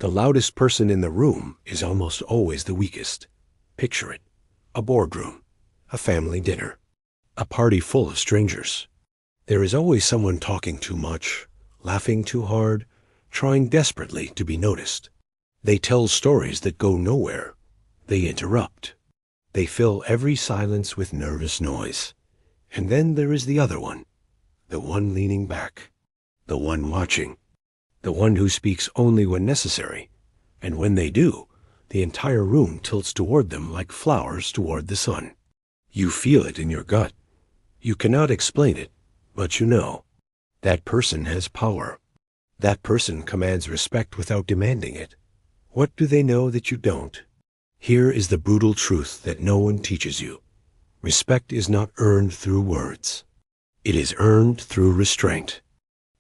The loudest person in the room is almost always the weakest. Picture it: a boardroom, a family dinner, a party full of strangers. There is always someone talking too much, laughing too hard, trying desperately to be noticed. They tell stories that go nowhere. They interrupt. They fill every silence with nervous noise. And then there is the other one, the one leaning back, the one watching, the one who speaks only when necessary, and when they do, the entire room tilts toward them like flowers toward the sun. You feel it in your gut. You cannot explain it, but you know. That person has power. That person commands respect without demanding it. What do they know that you don't? Here is the brutal truth that no one teaches you. Respect is not earned through words. It is earned through restraint.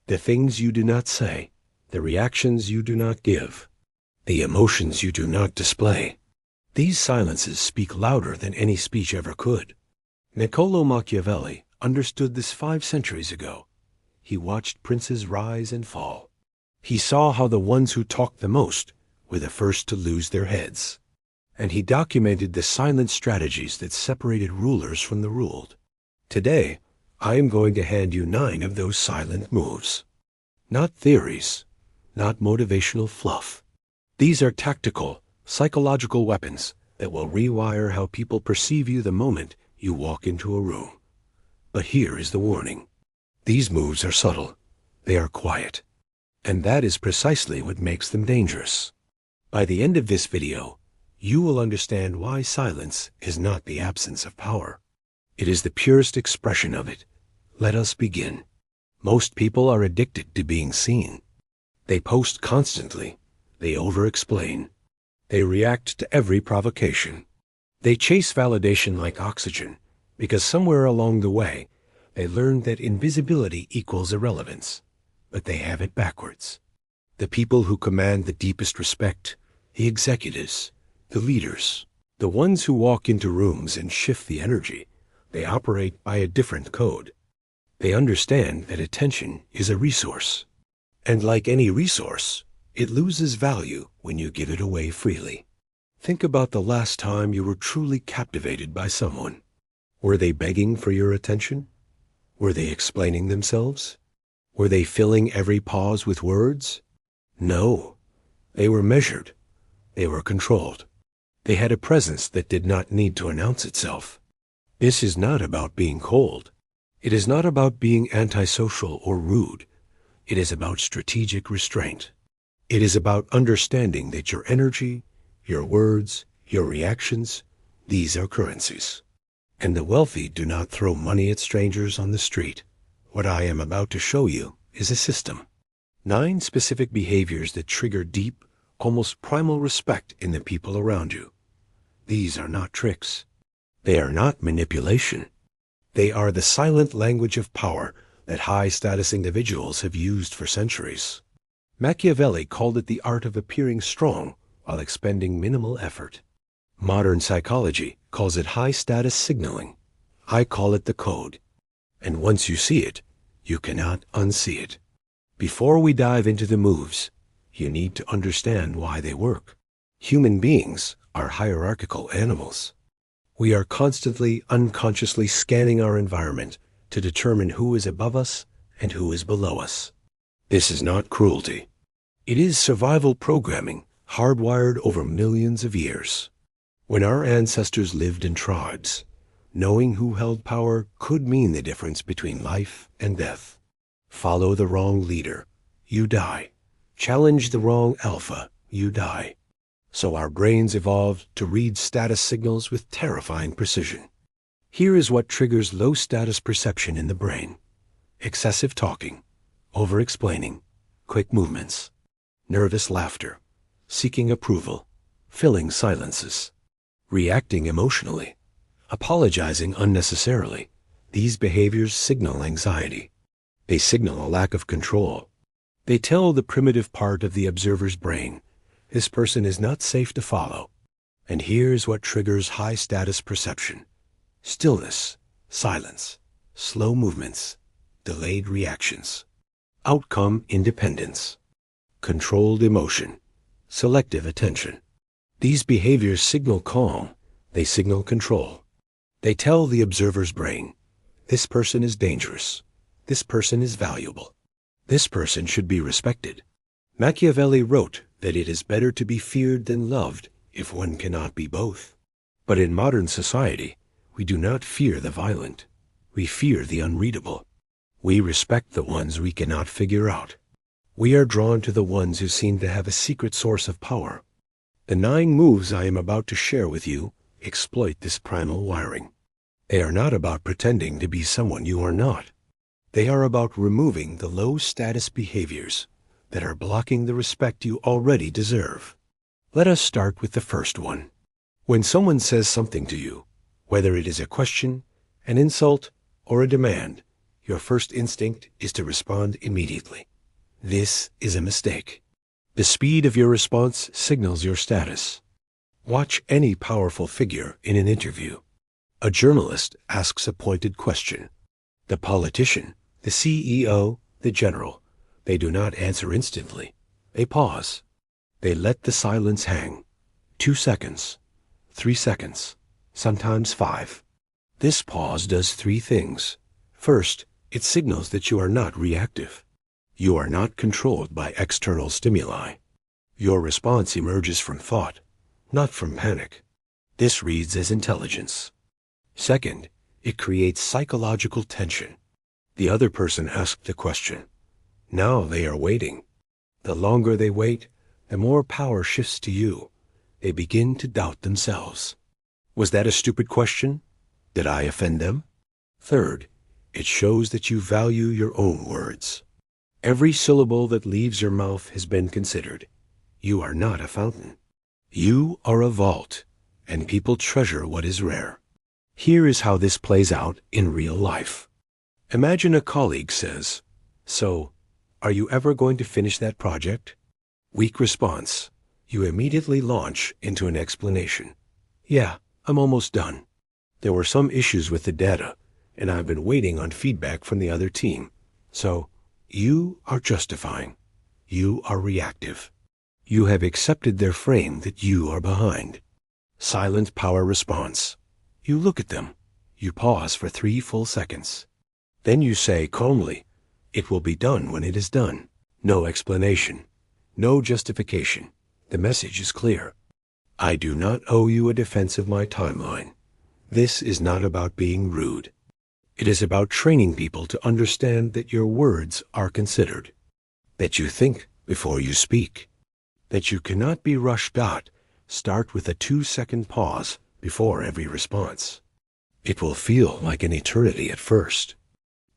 The things you do not say, the reactions you do not give, the emotions you do not display. These silences speak louder than any speech ever could. Niccolo Machiavelli understood this 5 centuries ago. He watched princes rise and fall. He saw how the ones who talked the most were the first to lose their heads. And he documented the silent strategies that separated rulers from the ruled. Today, I am going to hand you 9 of those silent moves. Not theories, not motivational fluff. These are tactical, psychological weapons that will rewire how people perceive you the moment you walk into a room. But here is the warning. These moves are subtle. They are quiet. And that is precisely what makes them dangerous. By the end of this video, you will understand why silence is not the absence of power. It is the purest expression of it. Let us begin. Most people are addicted to being seen. They post constantly. They over-explain. They react to every provocation. They chase validation like oxygen, because somewhere along the way, they learned that invisibility equals irrelevance. But they have it backwards. The people who command the deepest respect, the executives, the leaders, the ones who walk into rooms and shift the energy, they operate by a different code. They understand that attention is a resource. And like any resource, it loses value when you give it away freely. Think about the last time you were truly captivated by someone. Were they begging for your attention? Were they explaining themselves? Were they filling every pause with words? No. They were measured. They were controlled. They had a presence that did not need to announce itself. This is not about being cold. It is not about being antisocial or rude. It is about strategic restraint. It is about understanding that your energy, your words, your reactions, these are currencies. And the wealthy do not throw money at strangers on the street. What I am about to show you is a system. 9 specific behaviors that trigger deep, almost primal respect in the people around you. These are not tricks. They are not manipulation. They are the silent language of power that high-status individuals have used for centuries. Machiavelli called it the art of appearing strong while expending minimal effort. Modern psychology calls it high-status signaling. I call it the code. And once you see it, you cannot unsee it. Before we dive into the moves, you need to understand why they work. Human beings are hierarchical animals. We are constantly, unconsciously scanning our environment to determine who is above us and who is below us. This is not cruelty. It is survival programming hardwired over millions of years. When our ancestors lived in tribes, knowing who held power could mean the difference between life and death. Follow the wrong leader, you die. Challenge the wrong alpha, you die. So our brains evolved to read status signals with terrifying precision. Here is what triggers low-status perception in the brain. Excessive talking, over-explaining, quick movements, nervous laughter, seeking approval, filling silences, reacting emotionally, apologizing unnecessarily. These behaviors signal anxiety. They signal a lack of control. They tell the primitive part of the observer's brain, this person is not safe to follow. And here's what triggers high-status perception. Stillness, silence, slow movements, delayed reactions. Outcome independence. Controlled emotion. selective attention. These behaviors signal calm. They signal control. They tell the observer's brain, this person is dangerous. This person is valuable. This person should be respected. Machiavelli wrote that it is better to be feared than loved if one cannot be both. But in modern society, we do not fear the violent. We fear the unreadable. We respect the ones we cannot figure out. We are drawn to the ones who seem to have a secret source of power. The 9 moves I am about to share with you exploit this primal wiring. They are not about pretending to be someone you are not. They are about removing the low-status behaviors that are blocking the respect you already deserve. Let us start with the first one. When someone says something to you, whether it is a question, an insult, or a demand, your first instinct is to respond immediately. This is a mistake. The speed of your response signals your status. Watch any powerful figure in an interview. A journalist asks a pointed question. The politician, the CEO, the general, they do not answer instantly. They pause. They let the silence hang. 2 seconds, 3 seconds, sometimes 5. This pause does 3 things. First, it signals that you are not reactive. You are not controlled by external stimuli. Your response emerges from thought, not from panic. This reads as intelligence. Second, it creates psychological tension. The other person asked the question. Now they are waiting. The longer they wait, the more power shifts to you. They begin to doubt themselves. Was that a stupid question? Did I offend them? Third, it shows that you value your own words. Every syllable that leaves your mouth has been considered. You are not a fountain. You are a vault, and people treasure what is rare. Here is how this plays out in real life. Imagine a colleague says, "So, are you ever going to finish that project?" Weak response. You immediately launch into an explanation. "Yeah, I'm almost done. There were some issues with the data, and I've been waiting on feedback from the other team." So, you are justifying. You are reactive. You have accepted their frame that you are behind. Silent power response. You look at them. You pause for 3 full seconds. Then you say calmly, "It will be done when it is done." No explanation. No justification. The message is clear. I do not owe you a defense of my timeline. This is not about being rude. It is about training people to understand that your words are considered, that you think before you speak, that you cannot be rushed out. Start with a 2-second pause before every response. It will feel like an eternity at first.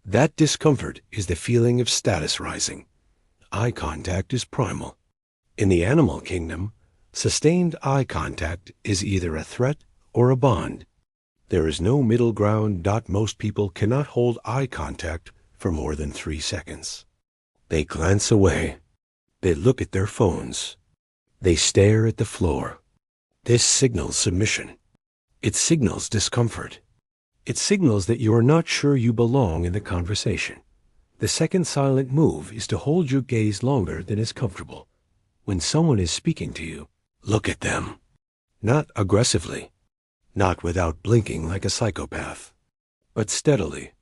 That discomfort is the feeling of status rising. Eye contact is primal. In the animal kingdom, sustained eye contact is either a threat or a bond. There is no middle ground. Most people cannot hold eye contact for more than 3 seconds. They glance away. They look at their phones. They stare at the floor. This signals submission. It signals discomfort. It signals that you are not sure you belong in the conversation. The second silent move is to hold your gaze longer than is comfortable. When someone is speaking to you, look at them. Not aggressively, not without blinking like a psychopath, but steadily,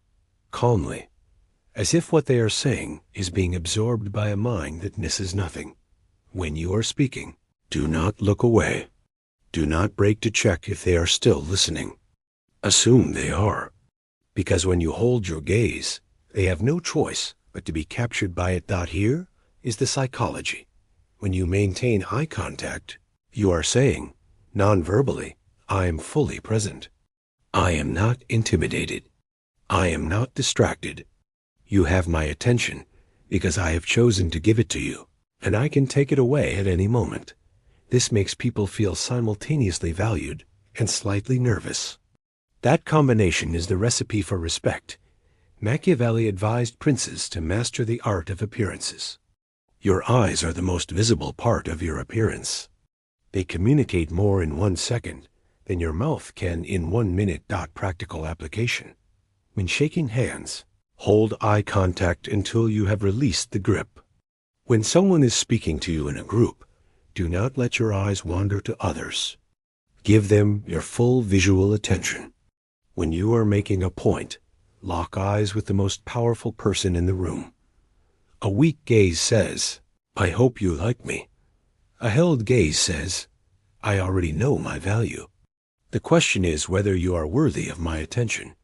calmly, as if what they are saying is being absorbed by a mind that misses nothing. When you are speaking, do not look away. Do not break to check if they are still listening. Assume they are, because when you hold your gaze, they have no choice but to be captured by it. Here is the psychology. When you maintain eye contact, you are saying, non-verbally, I am fully present. I am not intimidated. I am not distracted. You have my attention because I have chosen to give it to you, and I can take it away at any moment. This makes people feel simultaneously valued and slightly nervous. That combination is the recipe for respect. Machiavelli advised princes to master the art of appearances. Your eyes are the most visible part of your appearance. They communicate more in 1 second than your mouth can in 1 minute. Practical application. When shaking hands, hold eye contact until you have released the grip. When someone is speaking to you in a group, Do not let your eyes wander to others. Give them your full visual attention. When you are making a point, lock eyes with the most powerful person in the room. A weak gaze says, "I hope you like me." A held gaze says, "I already know my value." The question is whether you are worthy of my attention.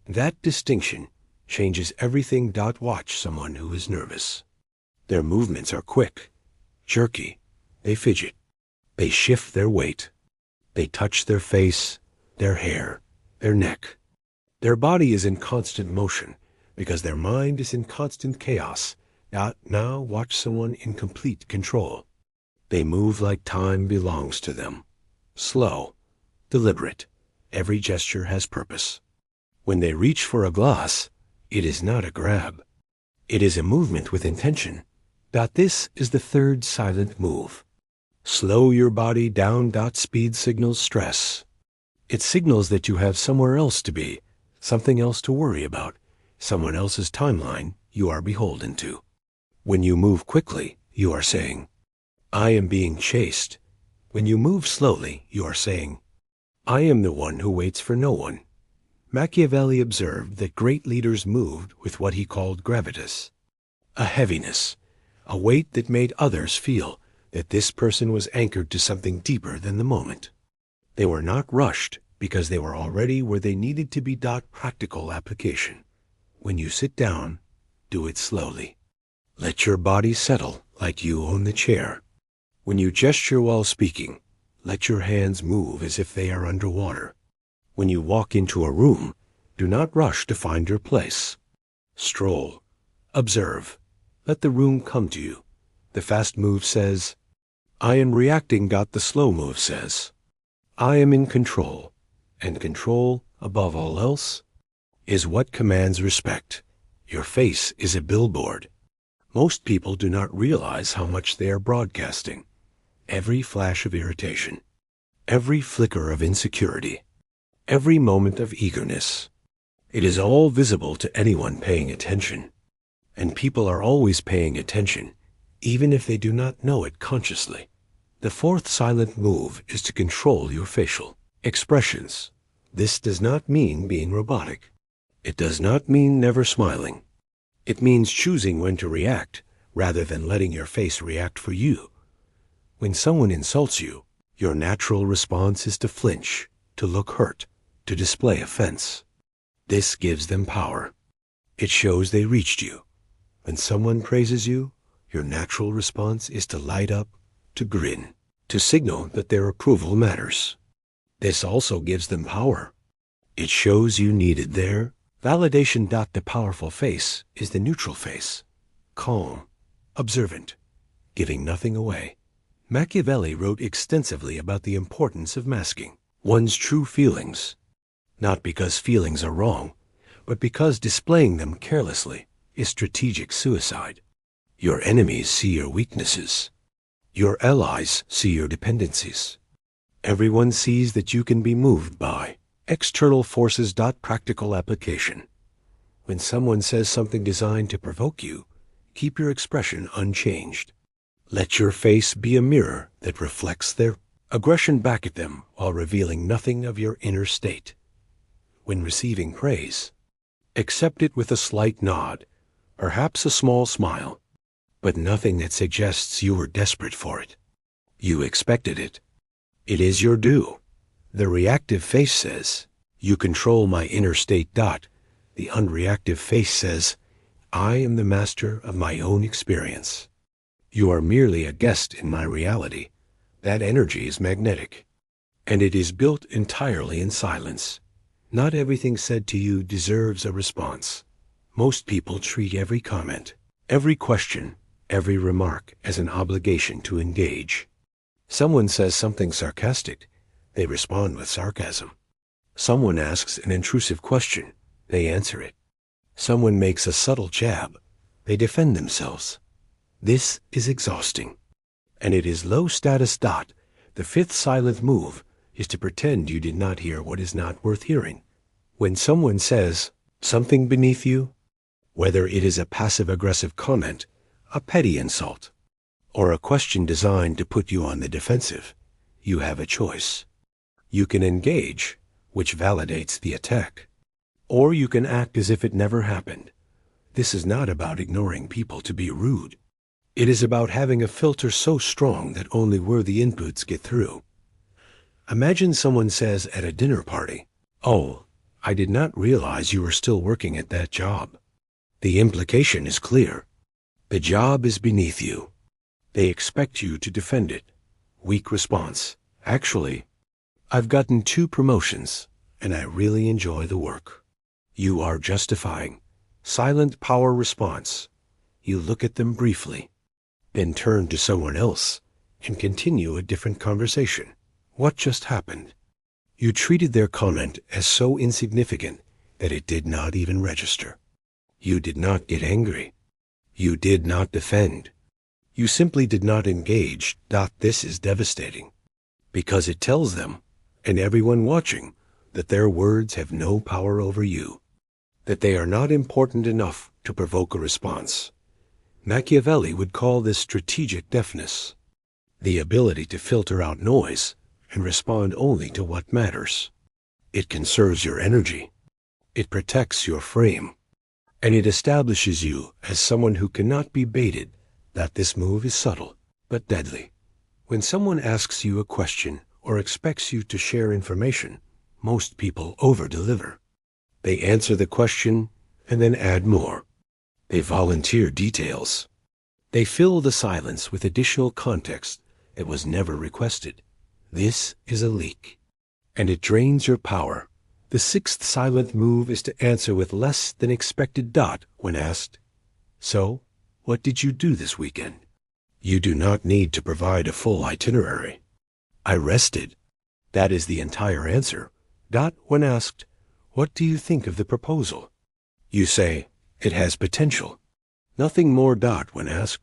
That distinction changes everything. Watch someone who is nervous. Their movements are quick, jerky. They fidget. They shift their weight. They touch their face, their hair, their neck. Their body is in constant motion because their mind is in constant chaos. Now watch someone in complete control. They move like time belongs to them. Slow, deliberate. Every gesture has purpose. When they reach for a glass, it is not a grab. It is a movement with intention. This is the third silent move. Slow your body down. Speed signals stress. It signals that you have somewhere else to be, something else to worry about, someone else's timeline you are beholden to. When you move quickly, you are saying, "I am being chased." When you move slowly, you are saying, "I am the one who waits for no one." Machiavelli observed that great leaders moved with what he called gravitas, a heaviness, a weight that made others feel that this person was anchored to something deeper than the moment. They were not rushed because they were already where they needed to be. Practical application. When you sit down, do it slowly. Let your body settle like you own the chair. When you gesture while speaking, let your hands move as if they are underwater. When you walk into a room, do not rush to find your place. Stroll. Observe. Let the room come to you. The fast move says, "I am reacting." The slow move says, "I am in control." And control, above all else, is what commands respect. Your face is a billboard. Most people do not realize how much they are broadcasting. Every flash of irritation, every flicker of insecurity, every moment of eagerness. It is all visible to anyone paying attention. And people are always paying attention, even if they do not know it consciously. The fourth silent move is to control your facial expressions. This does not mean being robotic. It does not mean never smiling. It means choosing when to react rather than letting your face react for you. When someone insults you, your natural response is to flinch, to look hurt, to display offense. This gives them power. It shows they reached you. When someone praises you, your natural response is to light up, to grin, to signal that their approval matters. This also gives them power. It shows you needed their validation. The powerful face is the neutral face, calm, observant, giving nothing away. Machiavelli wrote extensively about the importance of masking one's true feelings, not because feelings are wrong, but because displaying them carelessly is strategic suicide. Your enemies see your weaknesses. Your allies see your dependencies. Everyone sees that you can be moved by external forces. Practical application. When someone says something designed to provoke you, keep your expression unchanged. Let your face be a mirror that reflects their aggression back at them while revealing nothing of your inner state. When receiving praise, accept it with a slight nod, perhaps a small smile, but nothing that suggests you were desperate for it. You expected it. It is your due. The reactive face says, "You control my inner state." The unreactive face says, "I am the master of my own experience. You are merely a guest in my reality." That energy is magnetic, and it is built entirely in silence. Not everything said to you deserves a response. Most people treat every comment, every question, every remark as an obligation to engage. Someone says something sarcastic, they respond with sarcasm. Someone asks an intrusive question, they answer it. Someone makes a subtle jab, they defend themselves. This is exhausting, and it is low status. The fifth silent move is to pretend you did not hear what is not worth hearing. When someone says something beneath you, whether it is a passive-aggressive comment, a petty insult, or a question designed to put you on the defensive, you have a choice. You can engage, which validates the attack, or you can act as if it never happened. This is not about ignoring people to be rude. It is about having a filter so strong that only worthy inputs get through. Imagine someone says at a dinner party, "Oh, I did not realize you were still working at that job." The implication is clear. The job is beneath you. They expect you to defend it. Weak response. "Actually, I've gotten 2 promotions, and I really enjoy the work." You are justifying. Silent power response. You look at them briefly, then turn to someone else and continue a different conversation. What just happened? You treated their comment as so insignificant that it did not even register. You did not get angry. You did not defend. You simply did not engage. This is devastating, because it tells them, and everyone watching, that their words have no power over you, that they are not important enough to provoke a response. Machiavelli would call this strategic deafness, the ability to filter out noise and respond only to what matters. It conserves your energy. It protects your frame. And it establishes you as someone who cannot be baited. This move is subtle, but deadly. When someone asks you a question or expects you to share information, most people over-deliver. They answer the question and then add more. They volunteer details. They fill the silence with additional context that was never requested. This is a leak, and it drains your power. The 6th silent move is to answer with less than expected. When asked, "So, what did you do this weekend?" You do not need to provide a full itinerary. "I rested." That is the entire answer. When asked, "What do you think of the proposal?" You say, "It has potential." Nothing more. When asked,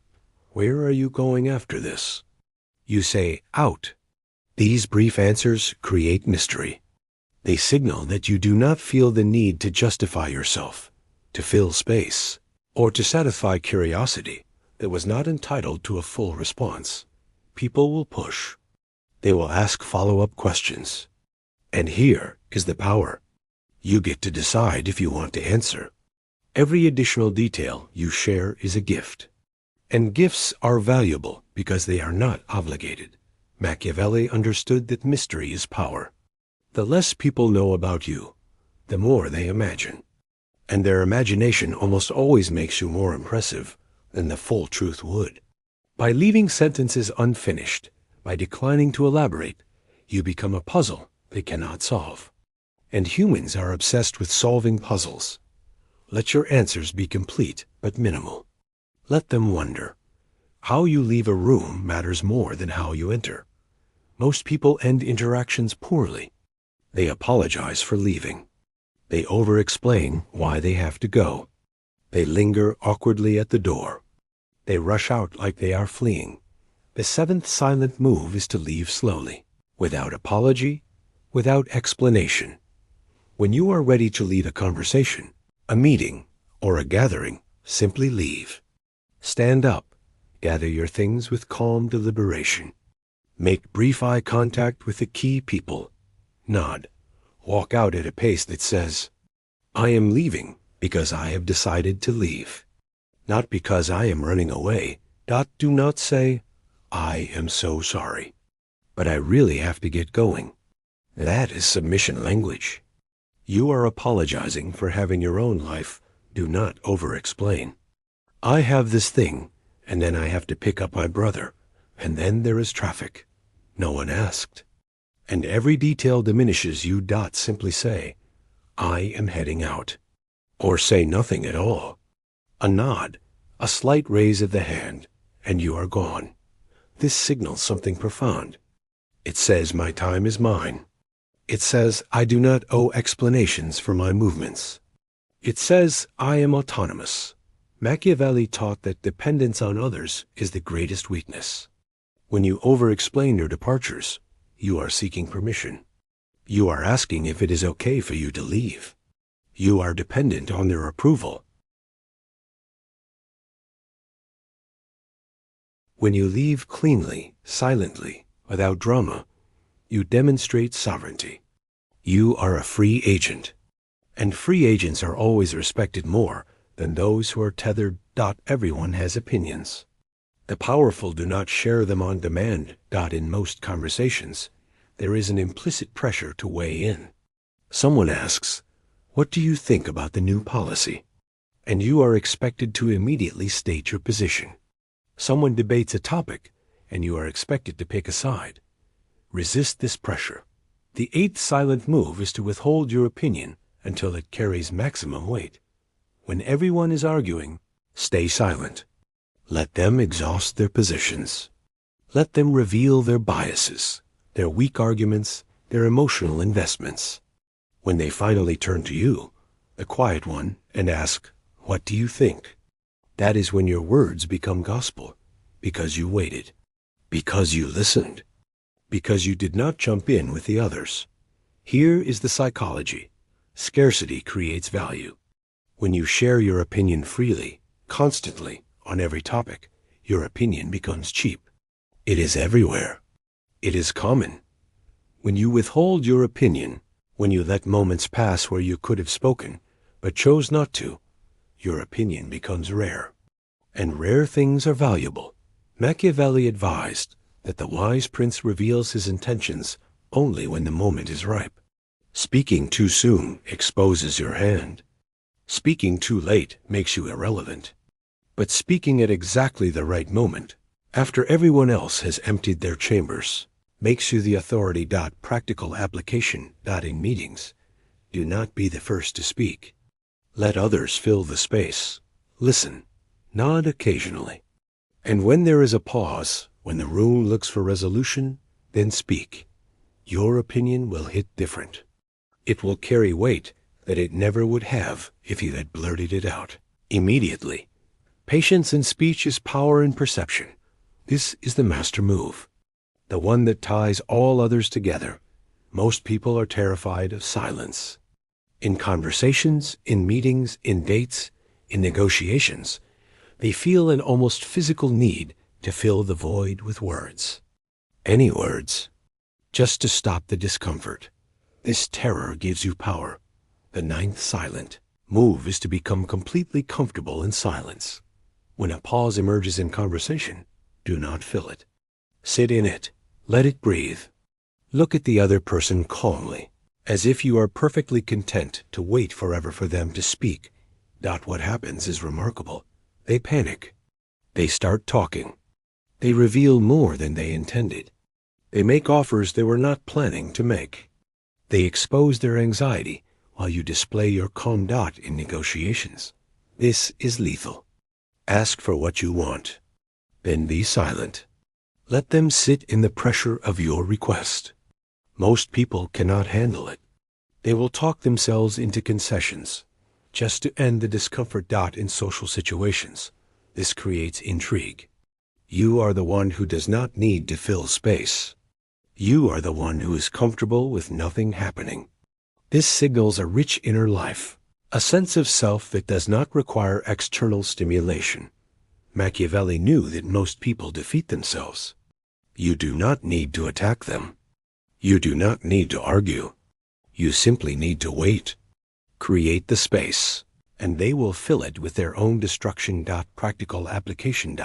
"Where are you going after this?" You say, "Out." These brief answers create mystery. They signal that you do not feel the need to justify yourself, to fill space, or to satisfy curiosity that was not entitled to a full response. People will push. They will ask follow-up questions. And here is the power. You get to decide if you want to answer. Every additional detail you share is a gift. And gifts are valuable because they are not obligated. Machiavelli understood that mystery is power. The less people know about you, the more they imagine. And their imagination almost always makes you more impressive than the full truth would. By leaving sentences unfinished, by declining to elaborate, you become a puzzle they cannot solve. And humans are obsessed with solving puzzles. Let your answers be complete but minimal. Let them wonder. How you leave a room matters more than how you enter. Most people end interactions poorly. They apologize for leaving. They over-explain why they have to go. They linger awkwardly at the door. They rush out like they are fleeing. The 7th silent move is to leave slowly, without apology, without explanation. When you are ready to leave a conversation, a meeting, or a gathering, simply leave. Stand up. Gather your things with calm deliberation. Make brief eye contact with the key people. Nod. Walk out at a pace that says, "I am leaving because I have decided to leave. Not because I am running away." Do not say, "I am so sorry, but I really have to get going." That is submission language. You are apologizing for having your own life. Do not over-explain. "I have this thing, and then I have to pick up my brother, and then there is traffic. No one asked." And every detail diminishes you. Simply say, "I am heading out." Or say nothing at all. A nod, a slight raise of the hand, and you are gone. This signals something profound. It says my time is mine. It says I do not owe explanations for my movements. It says I am autonomous. Machiavelli taught that dependence on others is the greatest weakness. When you over-explain your departures, you are seeking permission. You are asking if it is okay for you to leave. You are dependent on their approval. When you leave cleanly, silently, without drama, you demonstrate sovereignty. You are a free agent. And free agents are always respected more than those who are tethered. Everyone has opinions. The powerful do not share them on demand. In most conversations, there is an implicit pressure to weigh in. Someone asks, "What do you think about the new policy?" And you are expected to immediately state your position. Someone debates a topic, and you are expected to pick a side. Resist this pressure. The eighth silent move is to withhold your opinion until it carries maximum weight. When everyone is arguing, stay silent. Let them exhaust their positions. Let them reveal their biases, their weak arguments, their emotional investments. When they finally turn to you, the quiet one, and ask, "What do you think?" that is when your words become gospel, because you waited, because you listened, because you did not jump in with the others. Here is the psychology. Scarcity creates value. When you share your opinion freely, constantly, on every topic, your opinion becomes cheap. It is everywhere. It is common. When you withhold your opinion, when you let moments pass where you could have spoken, but chose not to, your opinion becomes rare. And rare things are valuable. Machiavelli advised that the wise prince reveals his intentions only when the moment is ripe. Speaking too soon exposes your hand. Speaking too late makes you irrelevant. But speaking at exactly the right moment, after everyone else has emptied their chambers, makes you the authority. Practical application. In meetings, do not be the first to speak. Let others fill the space. Listen. Nod occasionally. And when there is a pause, when the room looks for resolution, then speak. Your opinion will hit different. It will carry weight that it never would have if you had blurted it out immediately. Patience in speech is power in perception. This is the master move, the one that ties all others together. Most people are terrified of silence. In conversations, in meetings, in dates, in negotiations, they feel an almost physical need to fill the void with words. Any words, just to stop the discomfort. This terror gives you power. The ninth silent move is to become completely comfortable in silence. When a pause emerges in conversation, do not fill it. Sit in it. Let it breathe. Look at the other person calmly, as if you are perfectly content to wait forever for them to speak. What happens is remarkable. They panic. They start talking. They reveal more than they intended. They make offers they were not planning to make. They expose their anxiety while you display your calm. In negotiations, this is lethal. Ask for what you want. Then be silent. Let them sit in the pressure of your request. Most people cannot handle it. They will talk themselves into concessions, just to end the discomfort. In social situations, this creates intrigue. You are the one who does not need to fill space. You are the one who is comfortable with nothing happening. This signals a rich inner life, a sense of self that does not require external stimulation. Machiavelli knew that most people defeat themselves. You do not need to attack them. You do not need to argue. You simply need to wait. Create the space, and they will fill it with their own destruction. Practical application.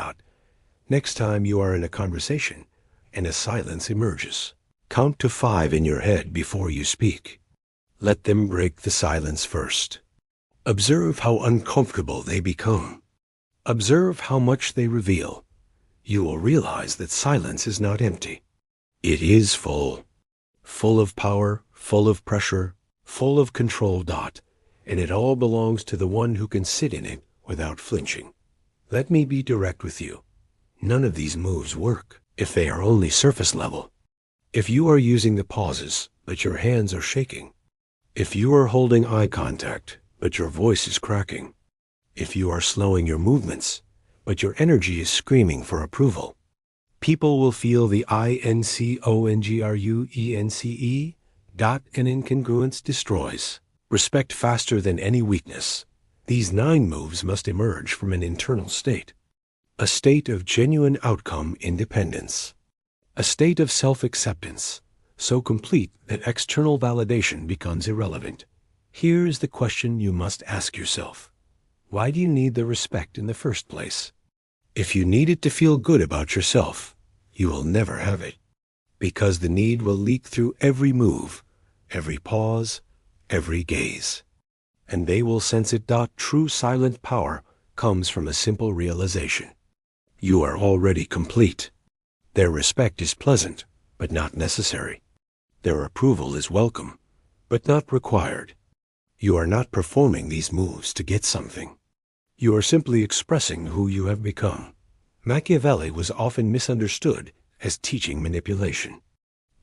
Next time you are in a conversation and a silence emerges, count to 5 in your head before you speak. Let them break the silence first. Observe how uncomfortable they become. Observe how much they reveal. You will realize that silence is not empty. It is full. Full of power, full of pressure, full of control. And it all belongs to the one who can sit in it without flinching. Let me be direct with you. None of these moves work if they are only surface level. If you are using the pauses, but your hands are shaking. If you are holding eye contact, but your voice is cracking. If you are slowing your movements, but your energy is screaming for approval. People will feel the incongruence. An incongruence destroys respect faster than any weakness. These 9 moves must emerge from an internal state. A state of genuine outcome independence. A state of self-acceptance, so complete that external validation becomes irrelevant. Here is the question you must ask yourself. Why do you need the respect in the first place? If you need it to feel good about yourself, you will never have it. Because the need will leak through every move, every pause, every gaze. And they will sense it. True silent power comes from a simple realization. You are already complete. Their respect is pleasant, but not necessary. Their approval is welcome, but not required. You are not performing these moves to get something. You are simply expressing who you have become. Machiavelli was often misunderstood as teaching manipulation.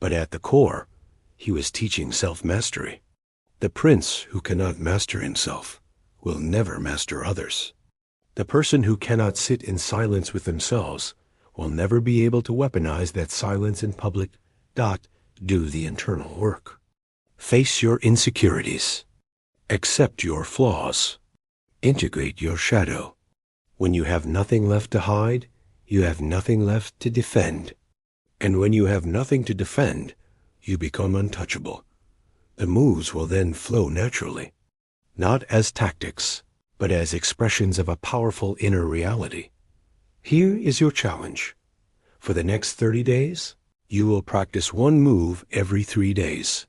But at the core, he was teaching self-mastery. The prince who cannot master himself will never master others. The person who cannot sit in silence with themselves will never be able to weaponize that silence in public. Do the internal work. Face your insecurities. Accept your flaws. Integrate your shadow. When you have nothing left to hide, you have nothing left to defend. And when you have nothing to defend, you become untouchable. The moves will then flow naturally, not as tactics, but as expressions of a powerful inner reality. Here is your challenge. For the next 30 days, you will practice one move every 3 days.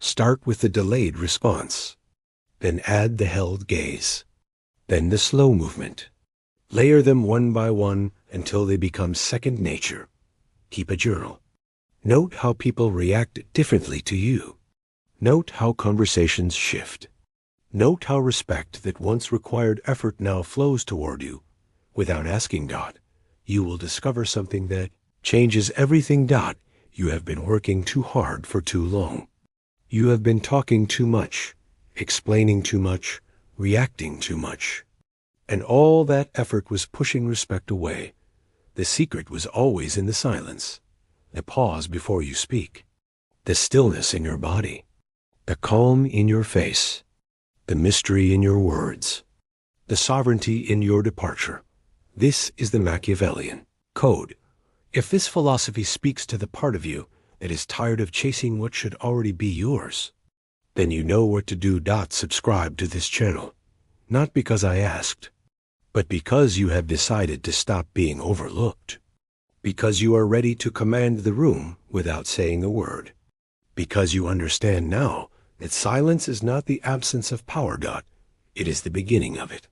Start with the delayed response, then add the held gaze, then the slow movement. Layer them one by one until they become second nature. Keep a journal. Note how people react differently to you. Note how conversations shift. Note how respect that once required effort now flows toward you. Without asking, you will discover something that changes everything. You have been working too hard for too long. You have been talking too much, explaining too much, reacting too much. And all that effort was pushing respect away. The secret was always in the silence, the pause before you speak, the stillness in your body, the calm in your face, the mystery in your words, the sovereignty in your departure. This is the Machiavellian code. If this philosophy speaks to the part of you that is tired of chasing what should already be yours, then you know what to do. Subscribe to this channel, not because I asked, but because you have decided to stop being overlooked. Because you are ready to command the room without saying a word. Because you understand now that silence is not the absence of power. It is the beginning of it.